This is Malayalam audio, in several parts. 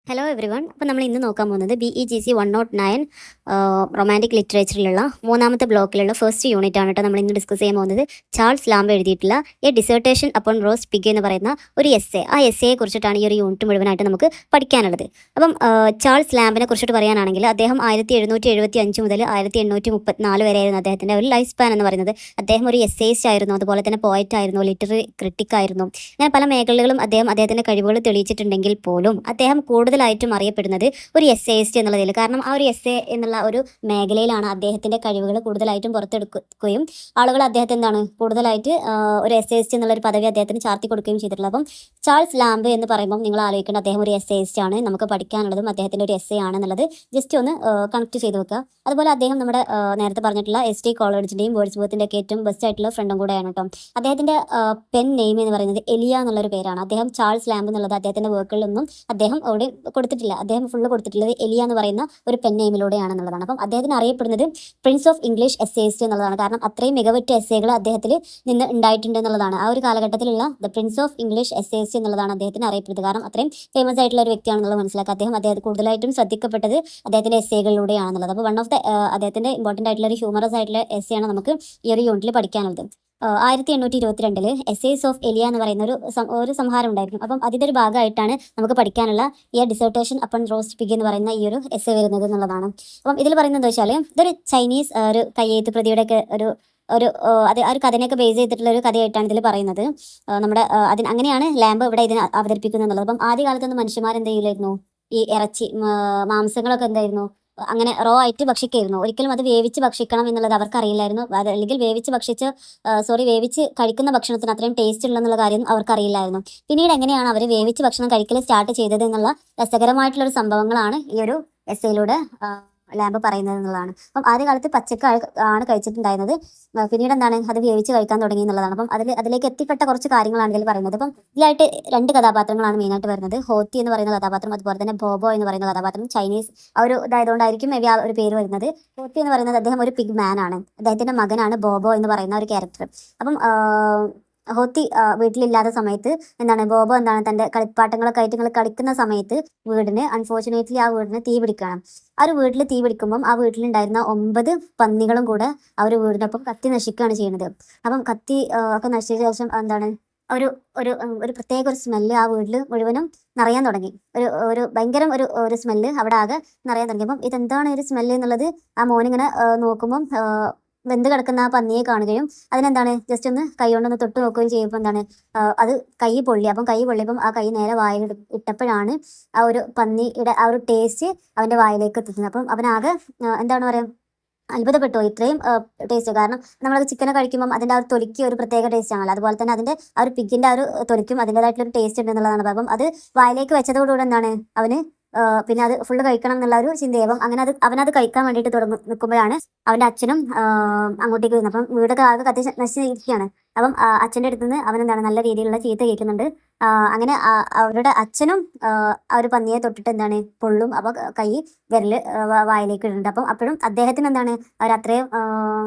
Hello every one. അപ്പോൾ നമ്മൾ ഇന്ന് നോക്കാൻ പോകുന്നത് BEGC 109 റൊമാൻറ്റിക് ലിറ്ററേച്ചറിലുള്ള മൂന്നാമത്തെ ബ്ലോക്കിലുള്ള ഫസ്റ്റ് യൂണിറ്റ് ആണ് കേട്ടോ. നമ്മൾ ഇന്ന് ഡിസ്കസ് ചെയ്യാൻ പോകുന്നത് ചാൾസ് ലാംബ് എഴുതിയിട്ടുള്ള A dissertation upon roast pig എന്ന് പറയുന്ന ഒരു എസ്സേ. ആ എസ്സേയെ കുറിച്ചിട്ടാണ് ഈ ഒരു യൂണിറ്റ് മുഴുവനായിട്ട് നമുക്ക് പഠിക്കാനുള്ളത്. അപ്പം ചാൾസ് ലാംബിനെ കുറിച്ചിട്ട് പറയുകയാണെങ്കിൽ അദ്ദേഹം 1775 മുതൽ 1834 വരെയായിരുന്നു അദ്ദേഹത്തിൻ്റെ ഒരു ലൈഫ് സ്പാൻ എന്ന് പറയുന്നത്. അദ്ദേഹം ഒരു എസ്സേയിസ്റ്റ് ആയിരുന്നു, അതുപോലെ തന്നെ പോയറ്റ് ആയിരുന്നു, ലിറ്റററി ക്രിട്ടിക് ആയിരുന്നു. അങ്ങനെ പല മേഖലകളും അദ്ദേഹത്തിൻ്റെ കഴിവുകൾ തെളിയിച്ചിട്ടുണ്ടെങ്കിൽ പോലും അദ്ദേഹം കൂടുതലായിട്ടും അറിയപ്പെടുന്നത് ഒരു എസ്സേയിസ്റ്റ് എന്നുള്ളതിൽ. കാരണം ആ ഒരു എസ്സേ എന്നുള്ള ഒരു മേഖലയിലാണ് അദ്ദേഹത്തിൻ്റെ കഴിവുകൾ കൂടുതലായിട്ടും പുറത്തെടുക്കുകയും ആളുകൾ അദ്ദേഹത്തെ എന്താണ് കൂടുതലായിട്ട് ഒരു എസ്സേയിസ്റ്റ് എന്നുള്ള ഒരു പദവി അദ്ദേഹത്തിന് ചാർത്തി കൊടുക്കുകയും ചെയ്തിട്ടുള്ളത്. അപ്പം ചാൾസ് ലാംബ് എന്ന് പറയുമ്പോൾ നിങ്ങൾ ആലോചിക്കേണ്ട അദ്ദേഹം ഒരു എസ്സേയിസ്റ്റ് ആണ്, നമുക്ക് പഠിക്കാനുള്ളതും അദ്ദേഹത്തിൻ്റെ ഒരു എസ്സേ ആണെന്നുള്ളത് ജസ്റ്റ് ഒന്ന് കണക്ട് ചെയ്ത് വെക്കുക. അതുപോലെ അദ്ദേഹം നമ്മുടെ നേരത്തെ പറഞ്ഞിട്ടുള്ള ST കോളേജിൻ്റെയും വേർഡ്സ്വർത്തിൻ്റെ ഒക്കെ ഏറ്റവും ബെസ്റ്റ് ആയിട്ടുള്ള ഫ്രണ്ടും കൂടെയാണ് കേട്ടോ. അദ്ദേഹത്തിൻ്റെ പെൻ നെയിം എന്ന് പറയുന്നത് എലിയ എന്നുള്ളൊരു പേരാണ്. അദ്ദേഹം ചാൾസ് ലാംബ് എന്നുള്ളത് അദ്ദേഹത്തിൻ്റെ വർക്കുകളിലൊന്നും അദ്ദേഹം അവിടെ കൊടുത്തിട്ടില്ല. അദ്ദേഹം ഫുള്ള് കൊടുത്തിട്ടുള്ളത് എലിയ എന്ന് പറയുന്ന ഒരു പെൻ നെയിമിലൂടെയാണെന്നുള്ളതാണ്. അപ്പം അദ്ദേഹത്തിന് അറിയപ്പെടുന്നത് പ്രിൻസ് ഓഫ് ഇംഗ്ലീഷ് എസ്സേയിസ്റ്റ് എന്നുള്ളതാണ്. കാരണം അത്രയും മികവുറ്റ എസ്സേകൾ അദ്ദേഹത്തിൽ നിന്ന് ഉണ്ടായിട്ടുണ്ട് എന്നുള്ളതാണ്. ആ ഒരു കാലഘട്ടത്തിലുള്ള the prince of English essayist എന്നുള്ളതാണ് അദ്ദേഹത്തിന് അറിയപ്പെടുന്നത്. കാരണം അത്രയും ഫേമസ് ആയിട്ടുള്ള ഒരു വ്യക്തിയാണെന്നുള്ളത് മനസ്സിലാക്കുക. അദ്ദേഹം കൂടുതലായിട്ടും ശ്രദ്ധിക്കപ്പെട്ടത് അദ്ദേഹത്തിൻ്റെ എസ്സേകളിലൂടെയാണെന്നുള്ളത്. അപ്പോൾ വൺ ഓഫ് ദ അദ്ദേഹത്തിൻ്റെ ഇമ്പോർട്ടൻ്റ് ആയിട്ടുള്ള ഒരു ഹ്യൂമറസ് ആയിട്ടുള്ള എസ്സേ ആണ് നമുക്ക് ഈ ഒരു യൂണിറ്റിൽ പഠിക്കാനുള്ളത്. 1822 എസ്സേസ് ഓഫ് എലിയ എന്ന് പറയുന്ന ഒരു സംഹാരം ഉണ്ടായിരുന്നു. അപ്പം അതിൻ്റെ ഒരു ഭാഗമായിട്ടാണ് നമുക്ക് പഠിക്കാനുള്ള ഈ ഡിസേർട്ടേഷൻ അപ്പൺ റോസ്റ്റ് പിഗ് എന്ന് പറയുന്ന ഈ ഒരു എസ്സേ വരുന്നത് എന്നുള്ളതാണ്. അപ്പം ഇതിൽ പറയുന്നത് എന്താ വെച്ചാൽ ഇതൊരു ചൈനീസ് ഒരു കയ്യെഴുത്ത് പ്രതിയുടെ ഒക്കെ ഒരു അത് ആ ഒരു കഥനെയൊക്കെ ബേസ് ചെയ്തിട്ടുള്ള ഒരു കഥയായിട്ടാണ് ഇതിൽ പറയുന്നത്. നമ്മുടെ അങ്ങനെയാണ് ലാംബ് ഇവിടെ ഇതിനെ അവതരിപ്പിക്കുന്നത് എന്നുള്ളത്. അപ്പം ആദ്യകാലത്തൊന്നും മനുഷ്യന്മാർ എന്ത് ചെയ്യില്ലായിരുന്നു, ഈ ഇറച്ചി മാംസങ്ങളൊക്കെ എന്തായിരുന്നു അങ്ങനെ റോ ആയിട്ട് ഭക്ഷിക്കായിരുന്നു. ഒരിക്കലും അത് വേവിച്ച് ഭക്ഷിക്കണം എന്നുള്ളത് അവർക്ക് അറിയില്ലായിരുന്നു. അല്ലെങ്കിൽ വേവിച്ച് കഴിക്കുന്ന ഭക്ഷണത്തിന് അത്രയും ടേസ്റ്റ് ഉള്ളെന്നുള്ള കാര്യം അവർക്ക് അറിയില്ലായിരുന്നു. പിന്നീട് എങ്ങനെയാണ് അവർ വേവിച്ച് ഭക്ഷണം കഴിക്കൽ സ്റ്റാർട്ട് ചെയ്തത് എന്നുള്ള രസകരമായിട്ടുള്ളൊരു സംഭവങ്ങളാണ് ഈ ഒരു എസ്സേയിലൂടെ ലാംബ് പറയുന്നത് എന്നുള്ളതാണ്. അപ്പം ആദ്യകാലത്ത് പച്ചക്ക ആണ് കഴിച്ചിട്ടുണ്ടായിരുന്നത്. പിന്നീട് എന്താണ് അത് വേവിച്ച് കഴിക്കാൻ തുടങ്ങി എന്നുള്ളതാണ്. അപ്പം അതിലേക്ക് എത്തിപ്പെട്ട കുറച്ച് കാര്യങ്ങളാണ് ഇതിൽ പറയുന്നത്. അപ്പം ഇതിലായിട്ട് 2 കഥാപാത്രങ്ങളാണ് മെയിനായിട്ട് വരുന്നത്. ഹോത്തി എന്ന് പറയുന്ന കഥാപാത്രം, അതുപോലെ തന്നെ ബോബോ എന്ന് പറയുന്ന കഥാപാത്രം. ചൈനീസ് ആ ഒരു ഇതായതുകൊണ്ടായിരിക്കും മേ ബി ആ ഒരു പേര് വരുന്നത്. ഹോത്തി എന്ന് പറയുന്നത് അദ്ദേഹം ഒരു പിഗ് മാൻ ആണ്. അദ്ദേഹത്തിൻ്റെ മകനാണ് ബോബോ എന്ന് പറയുന്ന ഒരു ക്യാരക്ടർ. അപ്പം ഹോത്തി വീട്ടിലില്ലാത്ത സമയത്ത് ബോബോ തൻ്റെ കളിപ്പാട്ടങ്ങളൊക്കെ ആയിട്ട് നിങ്ങൾ കളിക്കുന്ന സമയത്ത് അൺഫോർച്ചുനേറ്റ്ലി ആ വീടിന് തീ പിടിക്കണം. ആ ഒരു വീട്ടിൽ തീ പിടിക്കുമ്പം ആ വീട്ടിലുണ്ടായിരുന്ന 9 പന്നികളും കൂടെ ആ ഒരു വീടിനൊപ്പം കത്തി നശിക്കുകയാണ് ചെയ്യുന്നത്. അപ്പം കത്തി ഒക്കെ നശിച്ച ശേഷം ഒരു ഒരു ഒരു പ്രത്യേക ഒരു സ്മെല്ല് ആ വീട്ടിൽ മുഴുവനും നിറയാൻ തുടങ്ങി. ഒരു ഭയങ്കരം ഒരു സ്മെല്ല് അവിടെ ആകെ നിറയാൻ തുടങ്ങി. അപ്പം ഇതെന്താണ് ഒരു സ്മെല്ല് എന്നുള്ളത് ആ മോനിങ്ങനെ നോക്കുമ്പം വെന്ത് കിടക്കുന്ന ആ പന്നിയെ കാണുകയും ജസ്റ്റ് ഒന്ന് കൈ കൊണ്ടൊന്ന് തൊട്ട് നോക്കുകയും ചെയ്യുമ്പോൾ അത് കൈ പൊള്ളി. അപ്പം കൈ പൊള്ളിയപ്പം ആ കൈ നേരെ വായിൽ ഇട്ടപ്പോഴാണ് ആ ഒരു പന്നിയുടെ ആ ഒരു ടേസ്റ്റ് അവൻ്റെ വായിലേക്ക് എത്തുന്നത്. അപ്പം അവനാകെ പറയുക അത്ഭുതപ്പെട്ടു. ഇത്രയും ടേസ്റ്റ്. കാരണം നമ്മളത് ചിക്കനെ കഴിക്കുമ്പം അതിൻ്റെ ആ ഒരു തൊലിക്ക് ഒരു പ്രത്യേക ടേസ്റ്റ് ആണല്ലോ. അതുപോലെ തന്നെ അതിൻ്റെ ആ ഒരു പിഗിൻ്റെ ആ ഒരു തൊലിക്കും അതിൻ്റെതായിട്ടുള്ള ഒരു ടേസ്റ്റ് ഉണ്ട് എന്നുള്ളതാണ്. അപ്പം അത് വായിലേക്ക് വെച്ചതോടുകൂടി അവന് പിന്നെ അത് ഫുള്ള് കഴിക്കണം എന്നുള്ള ഒരു ചിന്തയാവും. അവനത് കഴിക്കാൻ വേണ്ടിയിട്ട് നിൽക്കുമ്പോഴാണ് അവൻ്റെ അച്ഛനും അങ്ങോട്ടേക്ക് വരുന്നത്. അപ്പം വീടൊക്കെ ആകെ കത്തി നശിച്ചിരിക്കുകയാണ്. അപ്പം അച്ഛൻ്റെ അടുത്ത് നിന്ന് നല്ല രീതിയിലുള്ള ചീത്ത കേൾക്കുന്നുണ്ട്. അങ്ങനെ അവരുടെ അച്ഛനും ആ ഒരു പന്നിയെ തൊട്ടിട്ട് പൊള്ളും. അപ്പോൾ കൈ വിരല് വായിലേക്ക് ഇടുന്നുണ്ട്. അപ്പം അപ്പോഴും അദ്ദേഹത്തിന് അവരത്രയും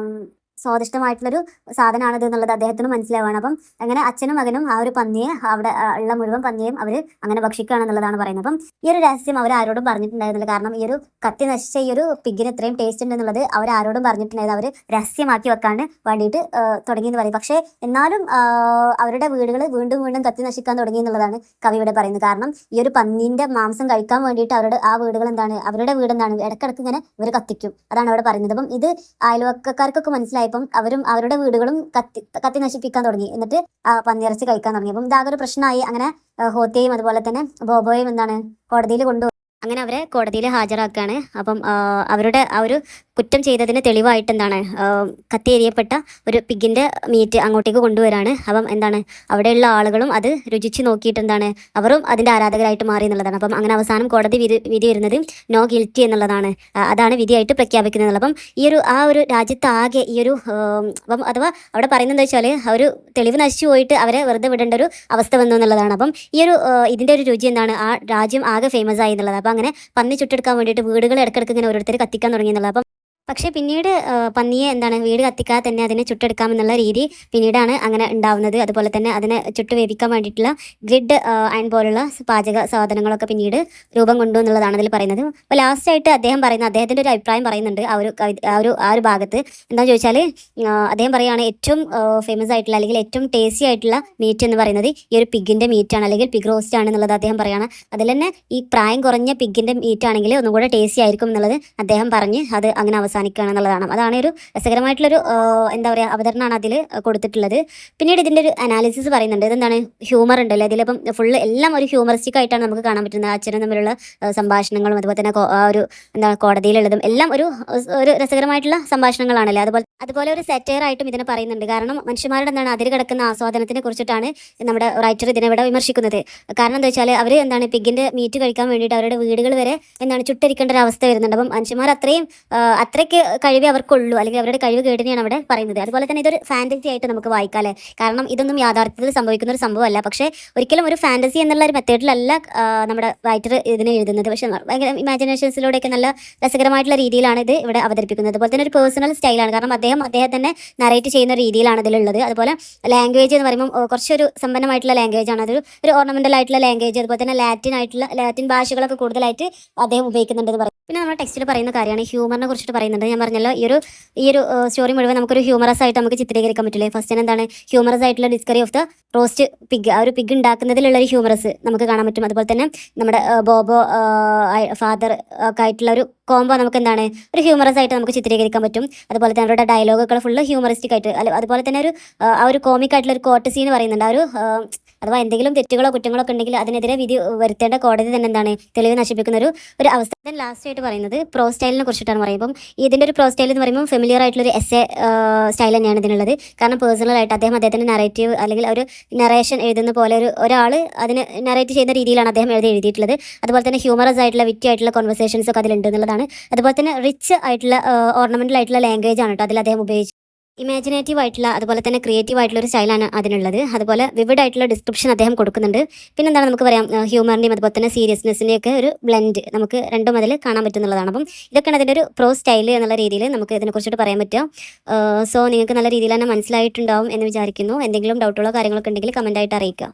സ്വാദിഷ്ടമായിട്ടുള്ളൊരു സാധനമാണിത് എന്നുള്ളത് അദ്ദേഹത്തിന് മനസ്സിലാവുകയാണ്. അപ്പം അങ്ങനെ അച്ഛനും മകനും ആ ഒരു പന്നിയെ അവിടെ ഉള്ള മുഴുവൻ പന്നിയും അവർ അങ്ങനെ ഭക്ഷിക്കുകയാണെന്നുള്ളതാണ് പറയുന്നത്. അപ്പം ഈ ഒരു രഹസ്യം അവർ ആരോടും പറഞ്ഞിട്ടുണ്ടായിരുന്നില്ല. കാരണം ഈ ഒരു കത്തി നശിച്ച ഈ ഒരു പിഗിന് ഇത്രയും ടേസ്റ്റ് ഉണ്ടെന്നുള്ളത് അവർ ആരോടും പറഞ്ഞിട്ടുണ്ടായത് അവർ രഹസ്യമാക്കി വെക്കാൻ വേണ്ടിയിട്ട് തുടങ്ങിയെന്ന് പറയും. പക്ഷേ എന്നാലും അവരുടെ വീടുകൾ വീണ്ടും വീണ്ടും കത്തി നശിക്കാൻ തുടങ്ങി എന്നുള്ളതാണ് കവി ഇവിടെ പറയുന്നത്. കാരണം ഈ ഒരു പന്നീൻ്റെ മാംസം കഴിക്കാൻ വേണ്ടിയിട്ട് ആ വീടുകൾ അവരുടെ വീട് ഇടക്കിടക്ക് ഇങ്ങനെ ഇവർ കത്തിക്കും. അതാണ് അവിടെ പറയുന്നത്. അപ്പം ഇത് അയൽവക്കക്കാർക്കൊക്കെ മനസ്സിലായി. ഇപ്പം അവരും അവരുടെ വീടുകളും കത്തി നശിപ്പിക്കാൻ തുടങ്ങി. എന്നിട്ട് പന്നിയിറച്ചി കഴിക്കാൻ തുടങ്ങി. അപ്പം ഇതാകെ ഒരു പ്രശ്നമായി. അങ്ങനെ ഹോത്തിയെയും അതുപോലെ തന്നെ ബോബോയും കോടതിയിൽ അങ്ങനെ അവരെ കോടതിയിൽ ഹാജരാക്കുകയാണ്. അപ്പം അവരുടെ ആ ഒരു കുറ്റം ചെയ്തതിന് തെളിവായിട്ട് കത്തി എറിയപ്പെട്ട ഒരു പിഗിൻ്റെ മീറ്റ് അങ്ങോട്ടേക്ക് കൊണ്ടുവരാണ്. അപ്പം അവിടെയുള്ള ആളുകളും അത് രുചിച്ച് നോക്കിയിട്ട് അവരും അതിൻ്റെ ആരാധകരായിട്ട് മാറി എന്നുള്ളതാണ്. അപ്പം അങ്ങനെ അവസാനം കോടതി വിധി വരുന്നത് നോ ഗിൽറ്റി എന്നുള്ളതാണ്. അതാണ് വിധിയായിട്ട് പ്രഖ്യാപിക്കുന്നത്. അപ്പം ആ ഒരു രാജ്യത്താകെ അപ്പം അഥവാ അവിടെ പറയുന്നത് എന്താ വെച്ചാൽ ആ ഒരു തെളിവ് നശിച്ചു പോയിട്ട് അവരെ വെറുതെ വിടേണ്ട ഒരു അവസ്ഥ വന്നു എന്നുള്ളതാണ്. അപ്പം ഇതിൻ്റെ ഒരു രുചി ആ രാജ്യം ആകെ ഫേമസ് ആയി എന്നുള്ളത്. അപ്പം അങ്ങനെ പന്നി ചുട്ടെടുക്കാൻ വേണ്ടിയിട്ട് വീടുകൾ ഇടയ്ക്കിടയ്ക്ക് ഇങ്ങനെ ഓരോരുത്തർ കത്തിക്കാൻ തുടങ്ങി എന്നുള്ളത്. അപ്പം പക്ഷേ പിന്നീട് പന്നിയെ എന്താണ് വീട് കത്തിക്കാതെ തന്നെ അതിനെ ചുട്ടെടുക്കാമെന്നുള്ള രീതി പിന്നീടാണ് അങ്ങനെ ഉണ്ടാവുന്നത്. അതുപോലെ തന്നെ അതിനെ ചുട്ട് വേവിക്കാൻ വേണ്ടിയിട്ടുള്ള ഗ്രിഡ് അയൺ പോലുള്ള പാചക സാധനങ്ങളൊക്കെ പിന്നീട് രൂപം കൊണ്ടു എന്നുള്ളതാണ് അതിൽ പറയുന്നത്. അപ്പോൾ ലാസ്റ്റായിട്ട് അദ്ദേഹം പറയുന്ന അദ്ദേഹത്തിൻ്റെ ഒരു അഭിപ്രായം പറയുന്നുണ്ട് ആ ഒരു ഭാഗത്ത്. എന്താണെന്ന് ചോദിച്ചാൽ അദ്ദേഹം പറയുകയാണ് ഏറ്റവും ഫേമസ് ആയിട്ടുള്ള അല്ലെങ്കിൽ ഏറ്റവും ടേസ്റ്റി ആയിട്ടുള്ള മീറ്റ് എന്ന് പറയുന്നത് ഈ ഒരു പിഗിൻ്റെ മീറ്റാണ് അല്ലെങ്കിൽ പിഗ് റോസ്റ്റ് ആണ് എന്നുള്ളത് അദ്ദേഹം പറയുകയാണ്. അതിൽ തന്നെ ഈ പ്രായം കുറഞ്ഞ പിഗിൻ്റെ മീറ്റ് ആണെങ്കിൽ ഒന്നും കൂടെ ടേസ്റ്റി ആയിരിക്കും എന്നുള്ളത് അദ്ദേഹം പറഞ്ഞ് അത് അങ്ങനെ അവസാനിക്കുകയാണ് എന്നുള്ളതാണ്. അതാണ് ഒരു രസകരമായിട്ടുള്ളൊരു എന്താ പറയുക അവതരണമാണ് അതിൽ കൊടുത്തിട്ടുള്ളത്. പിന്നീട് ഇതിൻ്റെ ഒരു അനാലിസിസ് പറയുന്നുണ്ട്. ഇതെന്താണ് ഹ്യൂമർ ഉണ്ടല്ലോ അതിലിപ്പം ഫുള്ള് എല്ലാം ഒരു ഹ്യൂമറിസ്റ്റിക് ആയിട്ടാണ് നമുക്ക് കാണാൻ പറ്റുന്നത്. അച്ഛനും തമ്മിലുള്ള സംഭാഷണങ്ങളും അതുപോലെ തന്നെ ഒരു എന്താ കോടതിയിലുള്ളതും എല്ലാം ഒരു രസകരമായിട്ടുള്ള സംഭാഷണങ്ങളാണല്ലേ. അതുപോലെ ഒരു സെറ്റയർ ആയിട്ടും ഇതിനെ പറയുന്നുണ്ട്. കാരണം മനുഷ്യന്മാരുടെ എന്താണ് അതിര് കിടക്കുന്ന ആസ്വാദനത്തിനെ കുറിച്ചിട്ടാണ് നമ്മുടെ റൈറ്റർ ഇതിനെ ഇവിടെ വിമർശിക്കുന്നത്. കാരണം എന്താ വെച്ചാൽ അവർ എന്താണ് പിഗിൻ്റെ മീറ്റ് കഴിക്കാൻ വേണ്ടിയിട്ട് അവരുടെ വീടുകൾ വരെ എന്താണ് ചുട്ടരിക്കേണ്ട ഒരു അവസ്ഥ വരുന്നുണ്ട്. അപ്പം മനുഷ്യന്മാർ അത്രയ്ക്ക് കഴിവേ അവർക്കുള്ളൂ അല്ലെങ്കിൽ അവരുടെ കഴിവ് കേടിനെയാണ് അവിടെ പറയുന്നത്. അതുപോലെ തന്നെ ഇതൊരു ഫാൻറ്റസി ആയിട്ട് നമുക്ക് വായിക്കാമല്ലേ. കാരണം ഇതൊന്നും യാഥാർത്ഥ്യത്തിൽ സംഭവിക്കുന്ന ഒരു സംഭവമല്ല. പക്ഷേ ഒരിക്കലും ഒരു ഫാൻറ്റസി എന്നുള്ള ഒരു മെത്തേഡിലല്ല നമ്മുടെ റൈറ്റർ ഇതിനെ എഴുതുന്നത്. പക്ഷേ ഭയങ്കര ഇമാജിനേഷൻസിലൂടെയൊക്കെ നല്ല രസകരമായിട്ടുള്ള രീതിയിലാണ് ഇത് ഇവിടെ അവതരിപ്പിക്കുന്നത്. അതുപോലെ തന്നെ ഒരു പേഴ്സണൽ സ്റ്റൈലാണ്. കാരണം അദ്ദേഹം തന്നെ നറേറ്റ് ചെയ്യുന്ന രീതിയിലാണ് ഇതിലുള്ളത്. അതുപോലെ ലാംഗ്വേജ് എന്ന് പറയുമ്പോൾ കുറച്ചൊരു സമ്പന്നമായിട്ടുള്ള ലാംഗ്വേജ് ആണ്. അതൊരു ഓർണമെൻ്റൽ ആയിട്ടുള്ള ലാംഗ്വേജ്. അതുപോലെ തന്നെ ലാറ്റിൻ ഭാഷകളൊക്കെ കൂടുതലായിട്ട് അദ്ദേഹം ഉപയോഗിക്കുന്നുണ്ടെന്ന് പറയും. പിന്നെ നമ്മുടെ ടെക്സ്റ്റിൽ പറയുന്ന കാര്യമാണ് ഹ്യൂമറിനെ കുറിച്ചിട്ട് പറയുന്നുണ്ട്. ഞാൻ പറഞ്ഞല്ലോ ഈ ഒരു സ്റ്റോറി മുഴുവൻ നമുക്കൊരു ഹ്യൂമറസ് ആയിട്ട് നമുക്ക് ചിത്രീകരിക്കാൻ പറ്റില്ലേ. ഫസ്റ്റ് എന്താണ് ഹ്യൂമറസ് ആയിട്ടുള്ള ഡിസ്കറി ഓഫ് ദ റോസ്റ്റ് പിഗ്. ആ ഒരു പിഗ് ഉണ്ടാക്കുന്നതിലുള്ള ഒരു ഹ്യൂമറസ് നമുക്ക് കാണാൻ പറ്റും. അതുപോലെ തന്നെ നമ്മുടെ ബോബോ ഫാദർ ഒക്കെ ആയിട്ടുള്ള ഒരു കോംബോ നമുക്ക് എന്താണ് ഒരു ഹ്യൂമറസ് ആയിട്ട് നമുക്ക് ചിത്രീകരിക്കാൻ പറ്റും. അതുപോലെ തന്നെ അവരുടെ ഡയലോഗുകൾ ഫുള്ള് ഹ്യൂമറിസ്റ്റിക് ആയിട്ട് അതുപോലെ തന്നെ ആ ഒരു കോമിക് ആയിട്ടുള്ള ഒരു കോർട്ട് സീൻ പറയുന്നുണ്ട്. അഥവാ എന്തെങ്കിലും തെറ്റുകളോ കുറ്റങ്ങളോ ഒക്കെ ഉണ്ടെങ്കിൽ അതിനെതിരെ വിധി വരുത്തേണ്ട കോടതി തന്നെ എന്താണ് തെളിവ് നശിപ്പിക്കുന്ന ഒരു അവസ്ഥ. ലാസ്റ്റ് ആയിട്ട് പറയുന്നത് പ്രോ സ്റ്റൈലിനെ കുറിച്ചിട്ടാണ് പറയുമ്പോൾ ഇതിൻ്റെ ഒരു പ്രോ സ്റ്റൈൽ എന്ന് പറയുമ്പോൾ ഫെമിലിയർ ആയിട്ടുള്ളൊരു എസ്സേ സ്റ്റൈൽ തന്നെയാണ് ഇതിനുള്ളത്. കാരണം പേഴ്സണലായിട്ട് അദ്ദേഹത്തിൻ്റെ നറേറ്റീവ് അല്ലെങ്കിൽ ഒരു നറേഷൻ എഴുതുന്ന പോലെ ഒരാൾ അതിന് നറേറ്റ് ചെയ്യുന്ന രീതിയിലാണ് അദ്ദേഹം എഴുതിയിട്ടുള്ളത്. അതുപോലെ തന്നെ ഹ്യൂമറസ് ആയിട്ടുള്ള വിറ്റി ആയിട്ടുള്ള കോൺവെർസേഷൻസ് ഒക്കെ അതിലുണ്ട് എന്നുള്ളതാണ്. അതുപോലെ തന്നെ റിച്ച് ആയിട്ടുള്ള ഓർണമെൻ്റൽ ആയിട്ടുള്ള ലാംഗ്വേജ് ആണ് കേട്ടോ അതിൽ അദ്ദേഹം ഉപയോഗിച്ചത്. ഇമാജിനേറ്റീവ് ആയിട്ടുള്ള അതുപോലെ തന്നെ ക്രിയേറ്റീവ് ആയിട്ടുള്ള ഒരു സ്റ്റൈലാണ് അതിനുള്ളത്. അതുപോലെ വിവിഡ് ആയിട്ടുള്ള ഡിസ്ക്രിപ്ഷൻ അദ്ദേഹം കൊടുക്കുന്നുണ്ട്. പിന്നെ എന്താണ് നമുക്ക് പറയാം ഹ്യൂമറിൻ്റെയും അതുപോലെ തന്നെ സീരിയസ്നെസ്സിൻ്റെയൊക്കെ ഒരു ബ്ലെൻഡ് നമുക്ക് രണ്ടും അതിൽ കാണാൻ പറ്റുന്നുള്ളതാണ്. അപ്പം ഇതൊക്കെയാണ് അതിൻ്റെ ഒരു പ്രോ സ്റ്റൈൽ എന്നുള്ള രീതിയിൽ നമുക്ക് ഇതിനെക്കുറിച്ചിട്ട് പറയാൻ പറ്റുക. സോ നിങ്ങൾക്ക് നല്ല രീതിയിൽ തന്നെ മനസ്സിലായിട്ടുണ്ടാവും എന്ന് വിചാരിക്കുന്നു. എന്തെങ്കിലും ഡൗട്ടുകളോ കാര്യങ്ങളൊക്കെ ഉണ്ടെങ്കിൽ കമൻറ്റായിട്ട് അറിയിക്കുക.